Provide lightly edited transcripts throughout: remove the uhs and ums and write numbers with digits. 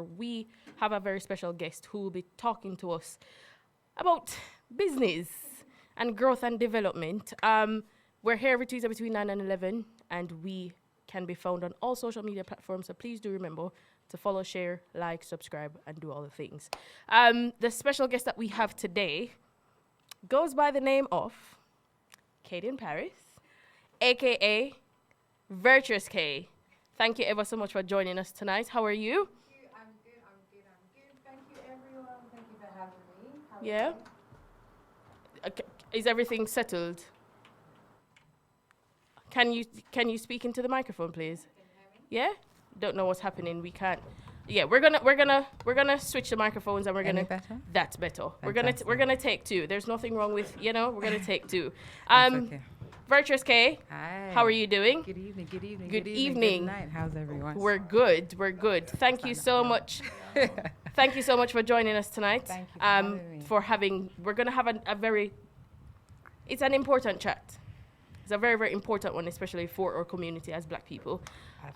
We have a very special guest who will be talking to us about business and growth and development. We're here every Tuesday between 9 and 11, and we can be found on all social media platforms. So please do remember to follow, share, like, subscribe, and do all the things. The special guest that we have today goes by the name of Kate in Paris, aka Virtuous Kay. Thank you ever so much for joining us tonight. How are you? I'm good. Thank you, everyone. Thank you for having me. How are Yeah. you? Okay. Is everything settled? Can you speak into the microphone, please? Can you hear me? Yeah. Don't know what's happening. We can't. Yeah, we're gonna switch the microphones and we're Any gonna. better? That's better. Fantastic. We're gonna take two. There's nothing wrong with we're gonna take two. That's okay. Virtuous Kay, Hi. how are you doing? Good evening. Good evening. Good night. How's everyone? We're good. Thank you so much. Thank you so much for joining us tonight. Thank you for having me. We're gonna have a very. It's an important chat. It's a very, very important one, especially for our community as Black people.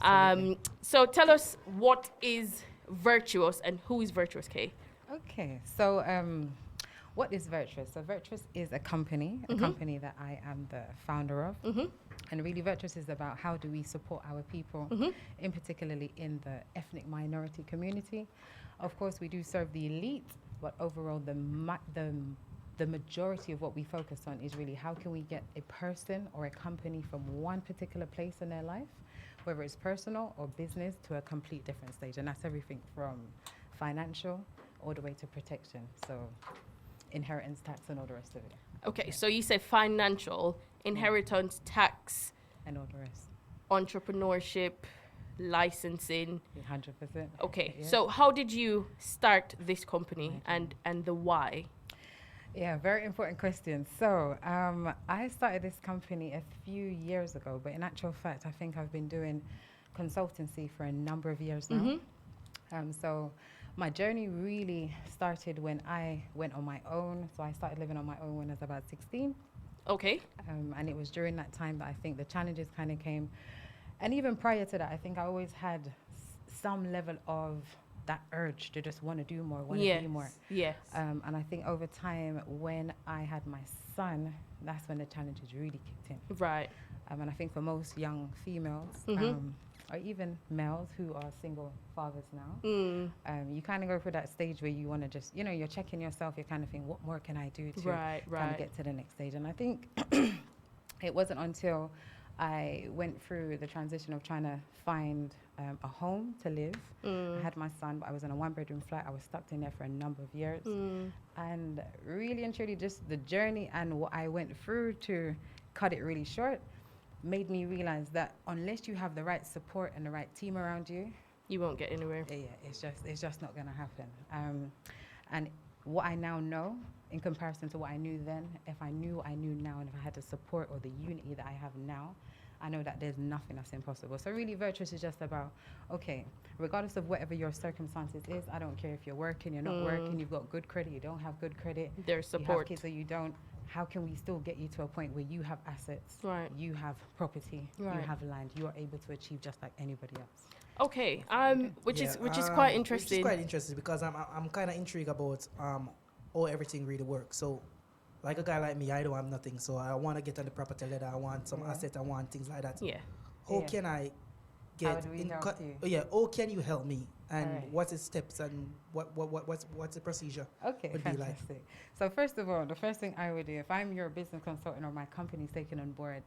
Absolutely. So tell us, what is Virtuous and who is Virtuous Kay? Okay. So, what is Virtuous? So, Virtuous is a company that I am the founder of. Mm-hmm. And really, Virtuous is about how do we support our people, in particularly in the ethnic minority community. Of course, we do serve the elite, but overall, the majority of what we focus on is really how can we get a person or a company from one particular place in their life, whether it's personal or business, to a complete different stage. And that's everything from financial all the way to protection. So inheritance tax and all the rest of it. Okay, so you say financial, inheritance tax, And all the rest. entrepreneurship, licensing. 100%. Okay, Yeah. so how did you start this company and the why? Yeah, very important question. So I started this company a few years ago, but in actual fact, I think I've been doing consultancy for a number of years now. So my journey really started when I went on my own. So I started living on my own when I was about 16. Okay. And it was during that time that I think the challenges kind of came. And even prior to that, I think I always had some level of that urge to just want to do more, want to be more. Yes. And I think over time, when I had my son, that's when the challenges really kicked in. Right. And I think for most young females, or even males who are single fathers now, you kind of go through that stage where you want to just, you're checking yourself, you're kind of thinking, what more can I do to kind of get to the next stage? And I think it wasn't until I went through the transition of trying to find a home to live. I had my son, but I was in a one-bedroom flat. I was stuck in there for a number of years. And really and truly, just the journey and what I went through, to cut it really short, made me realize that unless you have the right support and the right team around you, You won't get anywhere. yeah, it's just not going to happen. And what I now know, in comparison to what I knew then, if I knew what I knew now, and if I had the support or the unity that I have now, I know that there's nothing that's impossible. So really, Virtuous is just about, okay, regardless of whatever your circumstances is, I don't care if you're working, you're not working, you've got good credit, you don't have good credit, There's you have support. kids or you don't. How can we still get you to a point where you have assets, Right. you have property, Right. you have land, you are able to achieve just like anybody else? Okay. Which is quite interesting. Which is quite interesting because I'm kind of intrigued about how everything really works. So, like a guy like me, I don't have nothing, so I want to get on the property ladder. I want some asset. I want things like that. Yeah. How Yeah. can I How get do we in? help you? How can you help me? And Alright. what's the steps and what's the procedure? Okay, would be like? fantastic. So first of all, the first thing I would do, if I'm your business consultant or my company's taking on board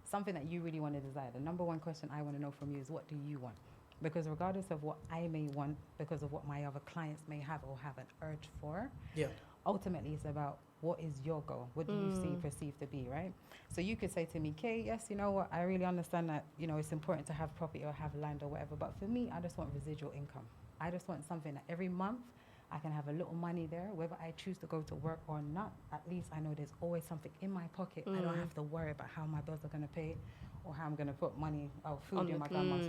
something that you really want to desire, the number one question I want to know from you is, what do you want? Because regardless of what I may want, because of what my other clients may have or have an urge for, Yeah. ultimately it's about, what is your goal? What do you see, perceive to be, right? So you could say to me, Kay, yes, you know what, I really understand that, it's important to have property or have land or whatever, but for me, I just want residual income. I just want something that every month I can have a little money there, whether I choose to go to work or not. At least I know there's always something in my pocket. I don't have to worry about how my bills are going to pay or how I'm going to put money or food in my grandma's,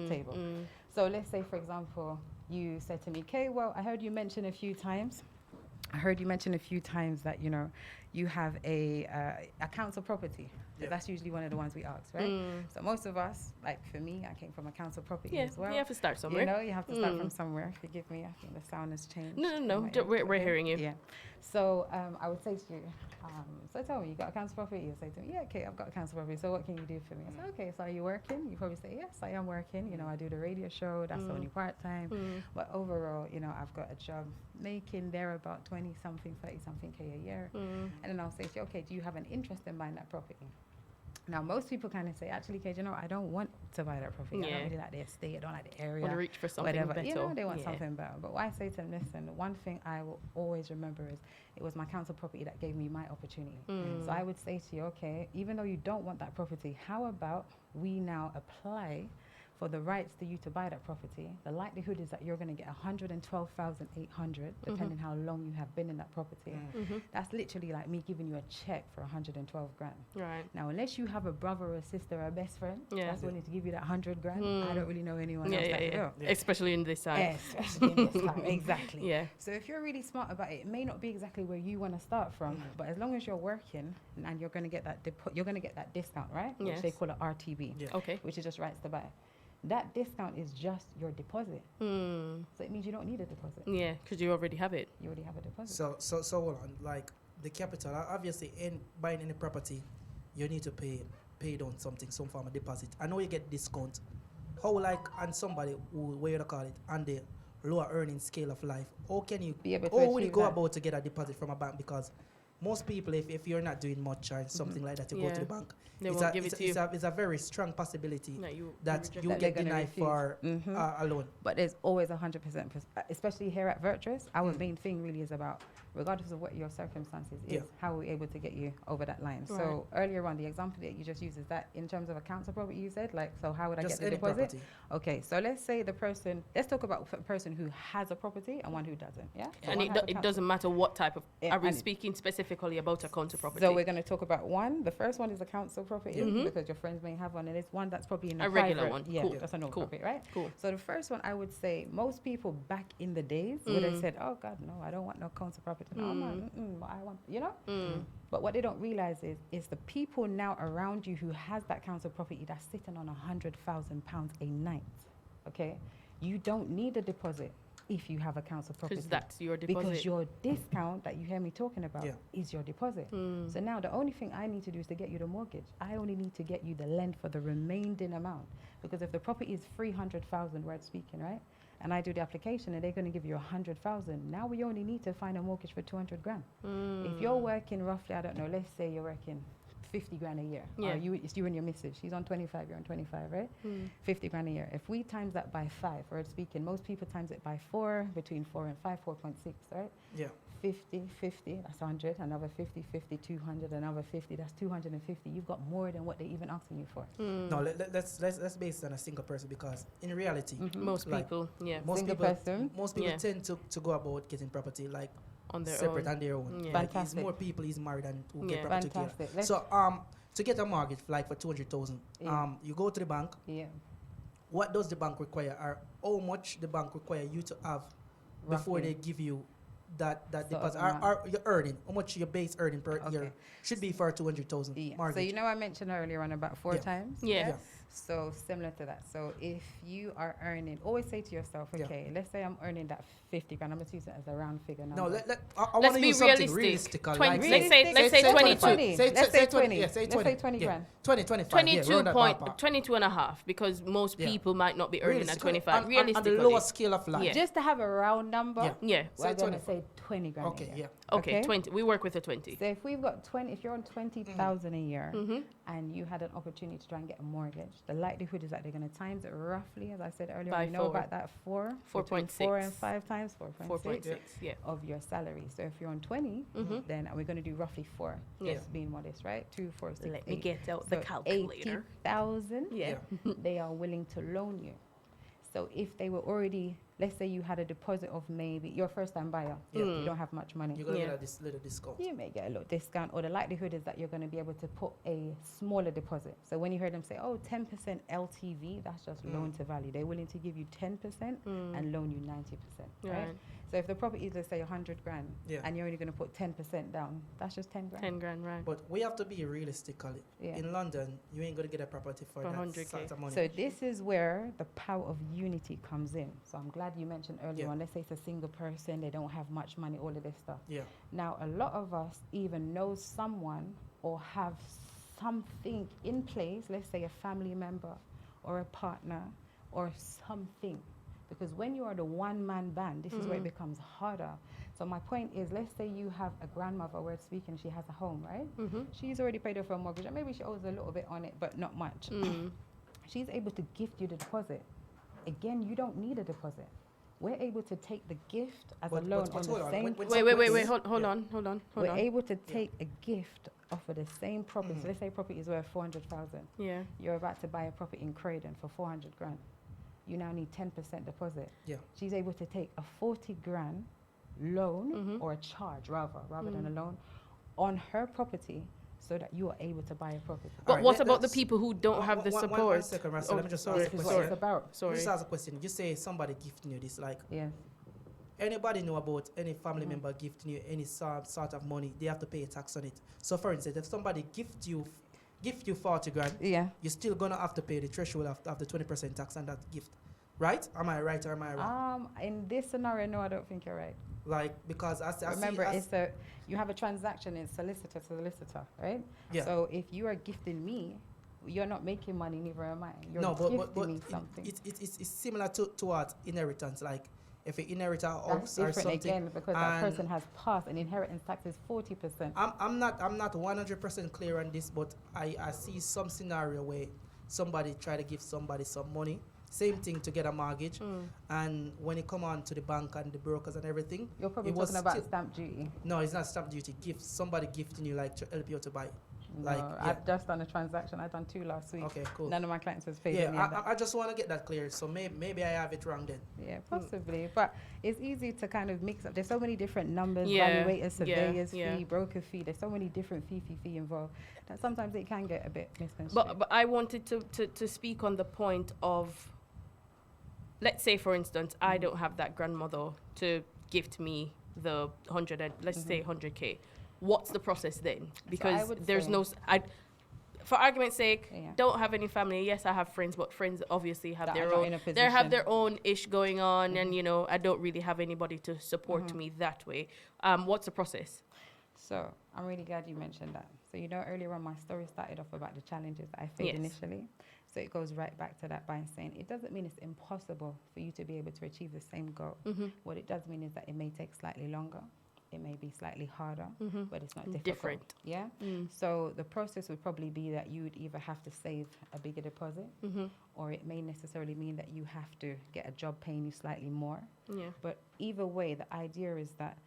table. So let's say, for example, you said to me, Kay, well, I heard you mention a few times that, you have a council property. Yeah. That's usually one of the ones we ask, right? So most of us, like for me, I came from a council property Yeah, as well. you have to start somewhere. You know, you have to start from somewhere. Forgive me, I think the sound has changed. No. Am I We're okay? hearing you. Yeah. So I would say to you, so tell me, you got a council property? You say to me, yeah, okay, I've got a council property. So what can you do for me? I say, okay, so are you working? You probably say, yes, I am working. You know, I do the radio show. That's only part-time. But overall, you know, I've got a job making there about 20-something, 30-something K a year. And then I'll say to you, okay, do you have an interest in buying that property? Now, most people kind of say, actually, Kay, you know, I don't want to buy that property. I don't really like the estate. I don't like the area. Want to reach for something whatever. better. You know, they want something better. But what I say to them, listen, the one thing I will always remember is it was my council property that gave me my opportunity. So I would say to you, okay, even though you don't want that property, how about we now apply for the rights to you to buy that property? The likelihood is that you're going to get 112,800, depending how long you have been in that property. That's literally like me giving you a check for 112 grand. Right. Now, unless you have a brother or a sister or a best friend that's willing to give you that 100 grand, I don't really know anyone else that will. Especially in this side. Yeah, especially in this time. Exactly. Yeah. So if you're really smart about it, it may not be exactly where you want to start from, but as long as you're working and you're going to get that you're going to get that discount, right? Yes. Which they call it RTB, Okay. which is just rights to buy. That discount is just your deposit. So it means you don't need a deposit. Yeah, because you already have it. You already have a deposit. So hold on. Like the capital, obviously, in buying any property, you need to pay down some form of deposit. I know you get discount. How like on somebody who, what you call it, on the lower earning scale of life, how can you Be able to how will you achieve go that? about to get a deposit from a bank? Because most people, if you're not doing much or something like that, you go to the bank. They won't give it to you. It's a very strong possibility No, you that reject you that. get They're gonna denied for a loan. But there's always 100%, especially here at Virtuous, our main thing really is about, regardless of what your circumstances is, how are we able to get you over that line? Right. So earlier on, the example that you just used, is that in terms of a council property you said? Like, so how would I Just get the any deposit? property. Okay, so let's say let's talk about a person who has a property and one who doesn't, yeah? So And one has a it council- doesn't matter what type of. Yeah, Are we and- speaking specifically about a council property? So we're going to talk about one. The first one is a council property because your friends may have one, and it's one that's probably in A regular private. one. Yeah, Cool. that's a normal Cool. property, right? Cool. So the first one, I would say, most people back in the days would have said, "Oh God, no, I don't want no council property. No, man, I want, you know." But what they don't realize is the people now around you who has that council property that's sitting on £100,000 a night. Okay, you don't need a deposit if you have a council property. Because that's your deposit. Because your discount that you hear me talking about is your deposit. So now the only thing I need to do is to get you the mortgage. I only need to get you the lend for the remaining amount. Because if the property is 300,000, word speaking, right? And I do the application and they're going to give you 100,000. Now we only need to find a mortgage for 200 grand. If you're working roughly, I don't know, let's say you're working 50 grand a year. Yeah. It's you and your missus. She's on 25, you're on 25, right? 50 grand a year. If we times that by 5, word speaking, most people times it by 4, between 4 and 5, 4.6, right? Yeah. 50, that's 100, another 50, 200, another 50, that's 250. You've got more than what they even asking you for. No, let's base it on a single person, because in reality, Most like, people, most Single people, person. most people Yeah. tend to go about getting property like on their separate own. on their own. Yeah. Like, it's Fantastic. more people is married and who Yeah. get property Fantastic. together. So to get a mortgage like for 200,000, Yeah. you go to the bank. Yeah. What does the bank require, or how much the bank require you to have before Roughly. they give you that Sort of deposit? amount. Or your earning, how much your base earning per Okay. year should be for 200,000 Yeah. mortgage? So you know I mentioned earlier on about 4 Yeah. times? Yeah. Yeah. So similar to that. So if you are earning, always say to yourself, Yeah. okay, let's say I'm earning that 50 grand. I'm going to use it as a round figure now. No, I Let's want to be use something realistic. realistic. 20 like let's say 22. 20. Say Let's say 20. 20. Yeah, say Let's 20. say 20 Yeah. grand. 20, 25. 22 yeah, round that point, ballpark. 22 and a half, because most Yeah. people might not be earning at Realistically, 25. on Realistically. the lower scale of life. Yeah. Just to have a round number, Yeah. Yeah. we're Say going to 20. say 20 grand a Okay, year. yeah. Okay, 20. We work with a 20. So if we've got 20, if you're on 20,000 a year and you had an opportunity to try and get a mortgage, the likelihood is that they're going to times it roughly, as I said earlier, By you know 4. about that 4, 4.6. 4 and 5 times 4.6 4.6. Yeah. of your salary. So if you're on 20, then we're going to do roughly 4. Yeah. Just being modest, right? 2, 4, 6, Let me 8. get out So the calculator. 80,000 Yeah. they are willing to loan you. So if they were already let's say you had a deposit of maybe, you're a first-time buyer, you don't have much money. You're going to Yeah. get this little discount. You may get a little discount, or the likelihood is that you're going to be able to put a smaller deposit. So when you hear them say, oh, 10% LTV, that's just loan to value. They're willing to give you 10% and loan you 90%, right? So if the property is, let's say, 100 grand, and you're only going to put 10% down, that's just 10 grand. 10 grand, right. But we have to be realistic. Yeah. In London, you ain't going to get a property for that 100K. sort of money. So this is where the power of unity comes in. So I'm glad you mentioned earlier on, let's say it's a single person, they don't have much money, all of this stuff. Yeah. Now, a lot of us even know someone or have something in place, let's say a family member or a partner or something. Because when you are the one-man band, this is where it becomes harder. So my point is, let's say you have a grandmother, we're speaking, she has a home, right? She's already paid off her mortgage, and maybe she owes a little bit on it, but not much. She's able to gift you the deposit. Again, you don't need a deposit. We're able to take the gift as a loan on the same. Wait. Hold on. We're able to take a gift off of the same property. So let's say property is worth 400,000. Yeah. You're about to buy a property in Croydon for 400 grand. You now need 10% deposit. Yeah. She's able to take a 40 grand loan or a charge rather than a loan on her property, so that you are able to buy a property. But what about the people who don't have the support? One second, Russell. Let me just ask a This is what question. it's about. Sorry. Just ask a question. You say somebody gifting you this, like, Yes. anybody know about any family member gifting you any sort of money, they have to pay a tax on it. So for instance, if somebody gift you 40 grand, Yeah. you're still gonna have to pay the threshold of the 20% tax on that gift. Right? Am I right or am I wrong? In this scenario, no, I don't think you're right. Like, because I Remember, see, you have a transaction in solicitor to solicitor, right? Yeah. So if you are gifting me, you're not making money, neither am I. You're no, gifting but me something. it's similar to what inheritance. Like, if you inherit a That's house or different something, again, because that person has passed, and inheritance tax is 40%. I'm not 100% clear on this, but I see some scenario where somebody try to give somebody some money, same thing to get a mortgage, and when it come on to the bank and the brokers and everything, You're probably it was talking about still- stamp duty. No, it's not stamp duty. Somebody gifting you, like, to help you to buy. Like, No, I've just done a transaction. I've done 2 last week. Okay, cool. None of my clients has paid Yeah, any of that. I just want to get that clear. So maybe I have it wrong then. Yeah, possibly. But it's easy to kind of mix up. There's so many different numbers, Yeah, valuators, surveyors yeah. fee, broker fee. There's so many different fee involved that sometimes it can get a bit misconstrued. But I wanted to speak on the point of, let's say, for instance, I don't have that grandmother to gift me the 100, let's say 100K. What's the process then? Because would there's say- no, for argument's sake, Yeah. don't have any family. Yes, I have friends, but friends obviously have That their are not own. in a They have position. their own ish going on, and I don't really have anybody to support me that way. What's the process? So I'm really glad you mentioned that. So earlier on my story started off about the challenges that I faced Yes. initially. So it goes right back to that by saying it doesn't mean it's impossible for you to be able to achieve the same goal. What it does mean is that it may take slightly longer. It may be slightly harder, but it's not difficult. Different. Yeah. So the process would probably be that you would either have to save a bigger deposit, or it may necessarily mean that you have to get a job paying you slightly more. Yeah. But either way, the idea is that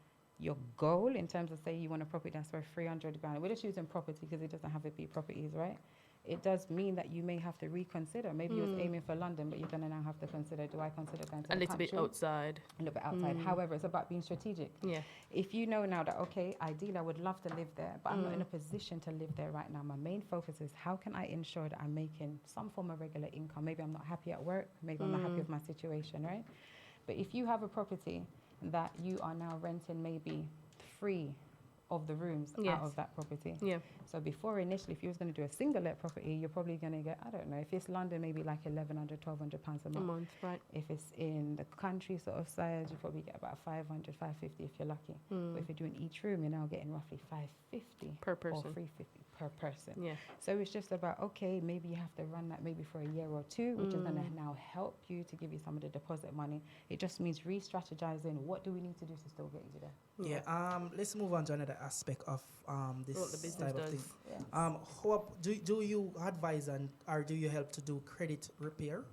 your goal, in terms of, say, you want a property that's worth 300 grand, we're just using property because it doesn't have to be properties, right? It does mean that you may have to reconsider. Maybe you was aiming for London, but you're going to now have to consider, do I consider going to A the little bit country? outside. A little bit outside. However, it's about being strategic. Yeah. If you know now that, okay, ideally I would love to live there, but I'm not in a position to live there right now. My main focus is how can I ensure that I'm making some form of regular income? Maybe I'm not happy at work. Maybe I'm not happy with my situation, right? But if you have a property that you are now renting maybe 3 of the rooms Yes. out of that property. Yeah. So before initially, if you was going to do a single let property, you're probably going to get, I don't know, if it's London, maybe like 1,100, 1,200 pounds a A month. month, right? If it's in the country sort of size, you probably get about 500, 550 if you're lucky. But if you're doing each room, you're now getting roughly 550 Per or person. 350 per person. Yeah. So it's just about, okay, maybe you have to run that maybe for a year or 2, which is going to now help you to give you some of the deposit money. It just means re-strategizing. What do we need to do to still get you there? Yeah. Let's move on to another aspect of this What the business type of does. thing. Yeah. Do you advise or do you help to do credit repair?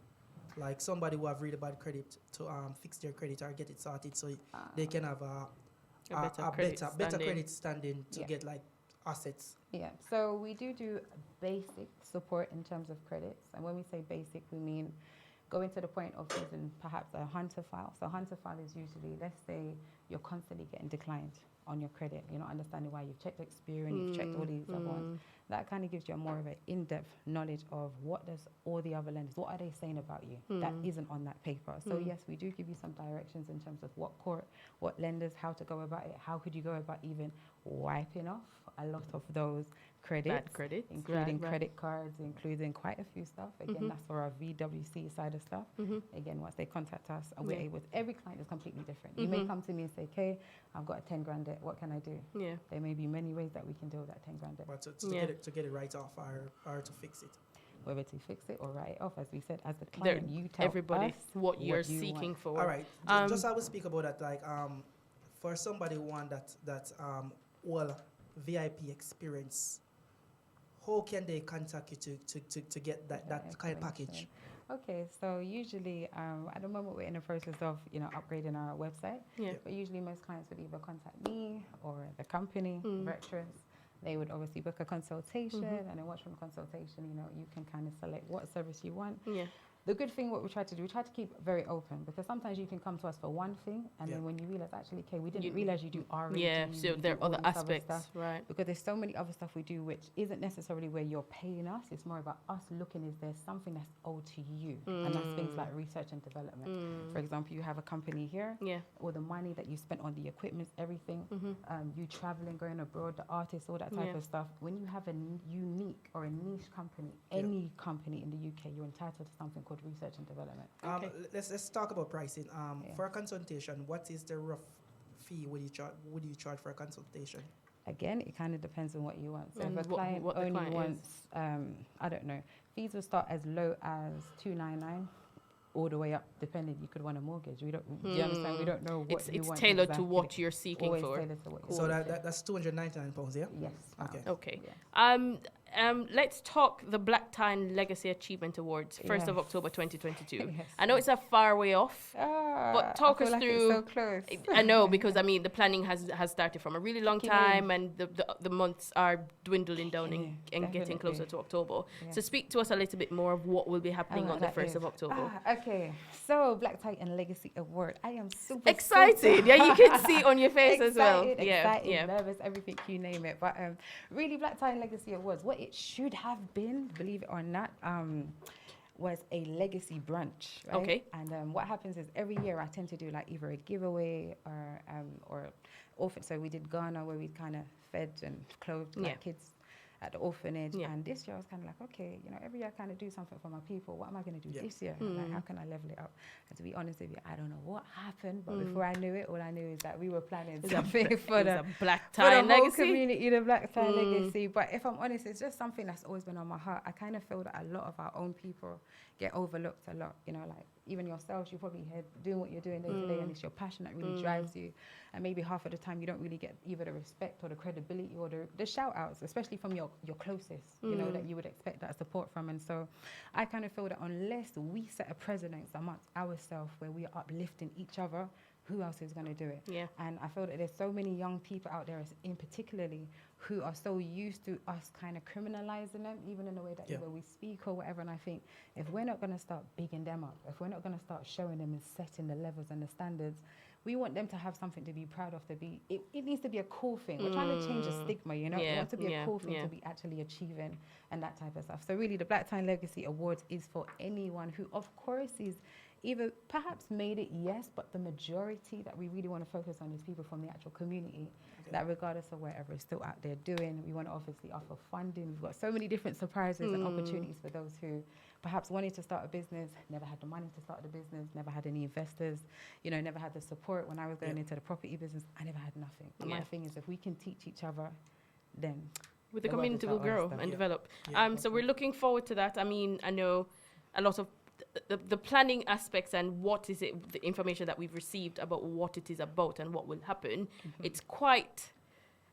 Like somebody who have really bad credit to fix their credit or get it sorted so they can have a better credit standing to Yeah. get like assets. Yeah, so we do basic support in terms of credits. And when we say basic, we mean going to the point of using perhaps a hunter file. So hunter file is usually, let's say you're constantly getting declined on your credit. You're not understanding why. You've checked Experian, you've checked all these other ones. That kind of gives you more of an in-depth knowledge of what does all the other lenders, what are they saying about you that isn't on that paper. So yes, we do give you some directions in terms of what lenders, how to go about it, how could you go about even wiping off a lot of those credits, Bad credits, including credit cards, including quite a few stuff. Again, that's for our VWC side of stuff. Again, once they contact us, and we're able, every client is completely different. You may come to me and say, "Okay, I've got a 10 grand debt. What can I do?" Yeah. There may be many ways that we can deal with that 10 grand debt. But to get it right off or to fix it. Whether to fix it or write it off, as we said, as the client, you tell everybody us what you're you seeking want. for. All right. Just I will speak about that. Like for somebody who want that well VIP experience, how can they contact you to get that kind of package? Okay, so usually at the moment we're in the process of upgrading our website. Yeah. But usually most clients would either contact me or the company, Virtuous. They would obviously book a consultation, and then once from the consultation, you can kind of select what service you want. Yeah. The good thing, what we try to do, we try to keep very open, because sometimes you can come to us for one thing, and then when you realize, actually, okay, we didn't realize you do R&D. Yeah, so there are other aspects, right? Because there's so many other stuff we do which isn't necessarily where you're paying us. It's more about us looking, is there something that's owed to you? And that's things like research and development. For example, you have a company here, all the money that you spent on the equipment, everything, you traveling, going abroad, the artists, all that type of stuff. When you have a unique or a niche company, any company in the UK, you're entitled to something called research and development. Let's talk about pricing. For a consultation, what is the rough fee would you charge for a consultation? Again, it kind of depends on what you want. So And if a client what the only client wants, I don't know, fees will start as low as $299 all the way up, depending. You could want a mortgage. We don't. Do you understand? We don't know what you it's want. tailored exactly. to what you're seeking Always for. tailored to what you're So seeking. that's £299, yeah? Yes. Okay. Okay. Yes. Let's talk the Black Tie Legacy Achievement Awards, 1st of Yes. October 2022. Yes. I know it's a far way off, but talk I feel us like through. It's so close. I know, because I mean the planning has started from a really long Kicking time, and the months are dwindling down Kicking and in, getting closer to October. Yeah. So speak to us a little bit more of what will be happening on the that 1st is. of October. Okay, so Black Tie and Legacy Award. I am super Excited, yeah, you can see on your face as well. Excited, nervous, everything, you name it. But really, Black Tie and Legacy Awards, what it should have been, believe it or not, was a legacy brunch, right? Okay. And what happens is every year I tend to do like either a giveaway or orphan. So we did Ghana, where we kind of fed and clothed like kids at the orphanage. And this year I was kind of like, okay, every year I kind of do something for my people. What am I going to do this year? Like, how can I level it up? And to be honest with you, I don't know what happened, but before I knew it, all I knew is that we were planning something for the Black for Tie the whole Legacy community, the Black Tie Legacy. But if I'm honest, it's just something that's always been on my heart. I kind of feel that a lot of our own people get overlooked a lot. Like even yourselves, you're probably here doing what you're doing day to day, and it's your passion that really drives you. And maybe half of the time you don't really get either the respect or the credibility or the shout outs, especially from your closest, that you would expect that support from. And so I kind of feel that unless we set a precedence amongst ourselves where we are uplifting each other, who else is going to do it? Yeah. And I feel that there's so many young people out there, in particularly, who are so used to us kind of criminalizing them, even in the way that either we speak or whatever. And I think if we're not going to start bigging them up, if we're not going to start showing them and setting the levels and the standards, we want them to have something to be proud of. It needs to be a cool thing. We're trying to change the stigma, It wants to be a cool thing to be actually achieving and that type of stuff. So really, the Black Tie Legacy Awards is for anyone who, of course, is either perhaps made it, yes, but the majority that we really want to focus on is people from the actual community, that regardless of wherever is still out there doing, we want to obviously offer funding. We've got so many different surprises and opportunities for those who perhaps wanted to start a business, never had the money to start the business, never had any investors, never had the support. When I was going into the property business, I never had nothing. And my thing is, if we can teach each other, then the community will grow and develop. So we're looking forward to that. I mean, I know a lot of the planning aspects and what is it, the information that we've received about what it is about and what will happen.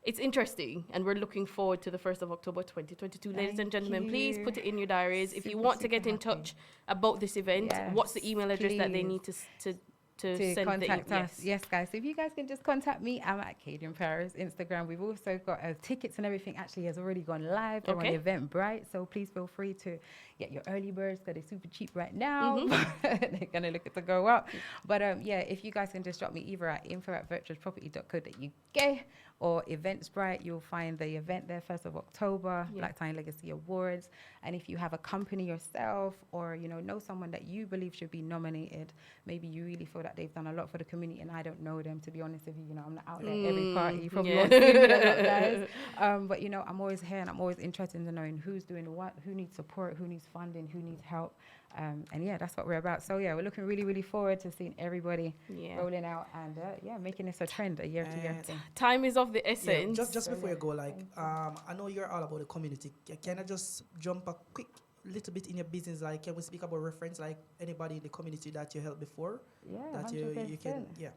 It's interesting, and we're looking forward to the 1st of October 2022. Ladies and gentlemen, please put it in your diaries. If you want to get in touch about this event, what's the email address that they need to to to send contact the us. Yes, guys. So if you guys can just contact me, I'm at Kay in Paris, Instagram. We've also got tickets and everything actually has already gone live. They're on Eventbrite. So please feel free to get your early birds because they're super cheap right now. They're going to look to go up. But yeah, if you guys can just drop me either at info@virtuousproperty.co.uk or Eventbrite, you'll find the event there, 1st of October, Black Tie Legacy Awards. And if you have a company yourself or, you know someone that you believe should be nominated, maybe you really feel that they've done a lot for the community and I don't know them, to be honest with you, I'm not out there every party. You probably won't see me a lot, guys. But, I'm always here and I'm always interested in knowing who's doing what, who needs support, who needs funding, who needs help. And yeah, that's what we're about. So yeah, we're looking really, really forward to seeing everybody rolling out and making this a trend, a year-to-year thing. Time is of the essence. Just before you go, I know you're all about the community. Can I just jump a quick little bit in your business? Like, can we speak about reference, like anybody in the community that you helped before? Yeah, that 100%. you can. Yeah.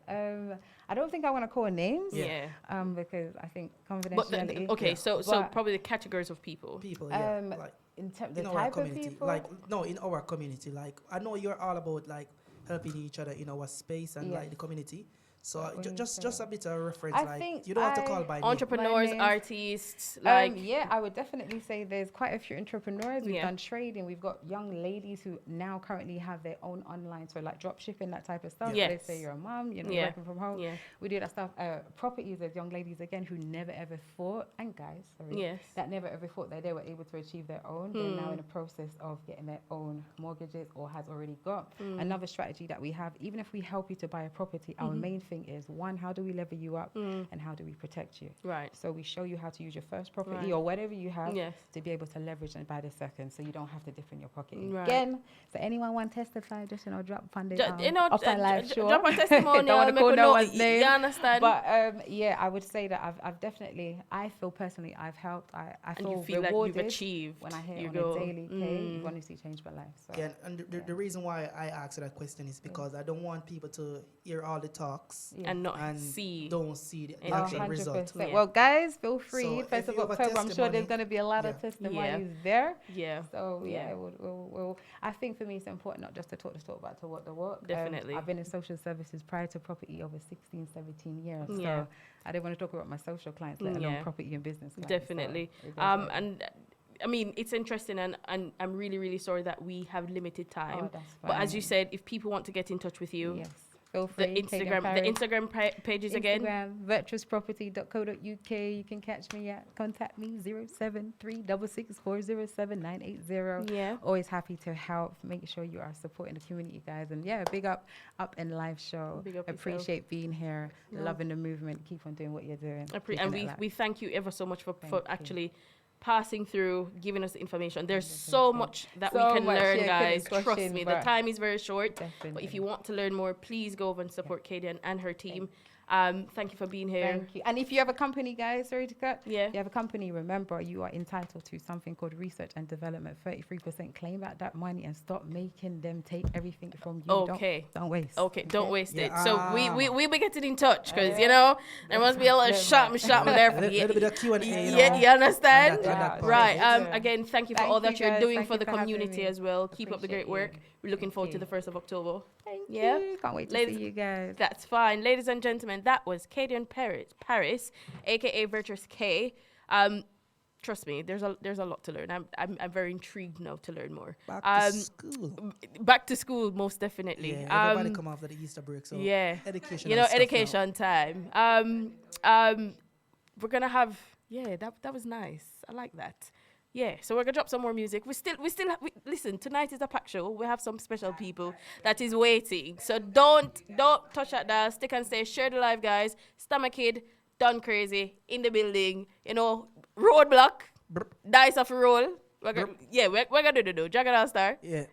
I don't think I want to call names. Yeah. Because I think confidentiality. So probably the categories of people. Like in terms of the our type of community, people. in our community. Like, I know you're all about like helping each other in our space and like the community. So just a bit of reference. I think you don't have to call by entrepreneurs, name. artists. I would definitely say there's quite a few entrepreneurs. We've done trading. We've got young ladies who now currently have their own online, so like drop shipping, that type of stuff. Yes. They say you're a mom, working from home. Yeah. We do that stuff. Properties, there's young ladies again who never ever thought, and guys, that never ever thought that they were able to achieve their own. They're now in the process of getting their own mortgages or has already got. Another strategy that we have, even if we help you to buy a property, our main thing is, one, how do we level you up and how do we protect you? Right. So we show you how to use your first property or whatever you have to be able to leverage and buy the second, so you don't have to dip in your pocket again. So anyone want to testify, just drop funding Upnlive, sure. Drop a testimonial. Don't want to call no one's name. You understand? But I would say that I've definitely, I feel personally I've helped. I feel feel rewarded like you've achieved when I hear on a daily you've honestly changed my life. So. Yeah, and the reason why I asked that question is because I don't want people to hear all the talks and not don't see the actual result. Well, guys, feel free. So 1st of October, I'm sure there's going to be a lot of testimonies there. Yeah. So we'll, I think for me it's important not just to talk the talk, but to walk the walk. Definitely. I've been in social services prior to property over 16, 17 years. So I didn't want to talk about my social clients, let alone property and business clients. Definitely. So and I mean, it's interesting, and I'm really, really sorry that we have limited time. Oh, that's fine. But as you said, if people want to get in touch with you, feel free. The Instagram pages again. virtuousproperty.co.uk. You can catch me at, contact me 07366407980. Yeah. Always happy to help. Make sure you are supporting the community, guys. And big up Upnlive show. Big up Appreciate being here, loving the movement. Keep on doing what you're doing. And we thank you ever so much for actually passing through, giving us the information. There's so much that we can learn, guys. Trust me, the time is very short. Definitely. But if you want to learn more, please go over and support Katie and her team. Thank you for being here. Thank you. And if you have a company, guys, sorry to cut. Yeah. If you have a company, remember you are entitled to something called research and development. 33%. Claim back that money and stop making them take everything from you. Okay. Don't waste. Okay, don't waste it. So we'll be getting in touch because there must be a little shop there for you. A little bit of Q&A. You understand? Right. Yeah. Again, thank you for all that you're doing for the community as well. Keep up the great work. We're looking forward to the 1st of October. Thank you. Can't wait to see you guys. That's fine. Ladies and gentlemen, that was Katie in Paris, aka Virtuous Kay. Trust me, there's a lot to learn. I'm very intrigued now to learn more. Back to school. Back to school, most definitely. Yeah, everybody come after the Easter break, so education. Education time. We're gonna have that was nice. I like that. Yeah, so we're gonna drop some more music. Listen, tonight is a packed show. We have some special people that is waiting. So don't touch that dial. Stick and stay. Share the live, guys. Stomach Kid, Done Crazy, in the building. Roadblock, dice off roll. We're gonna do Dragon All Star. Yeah.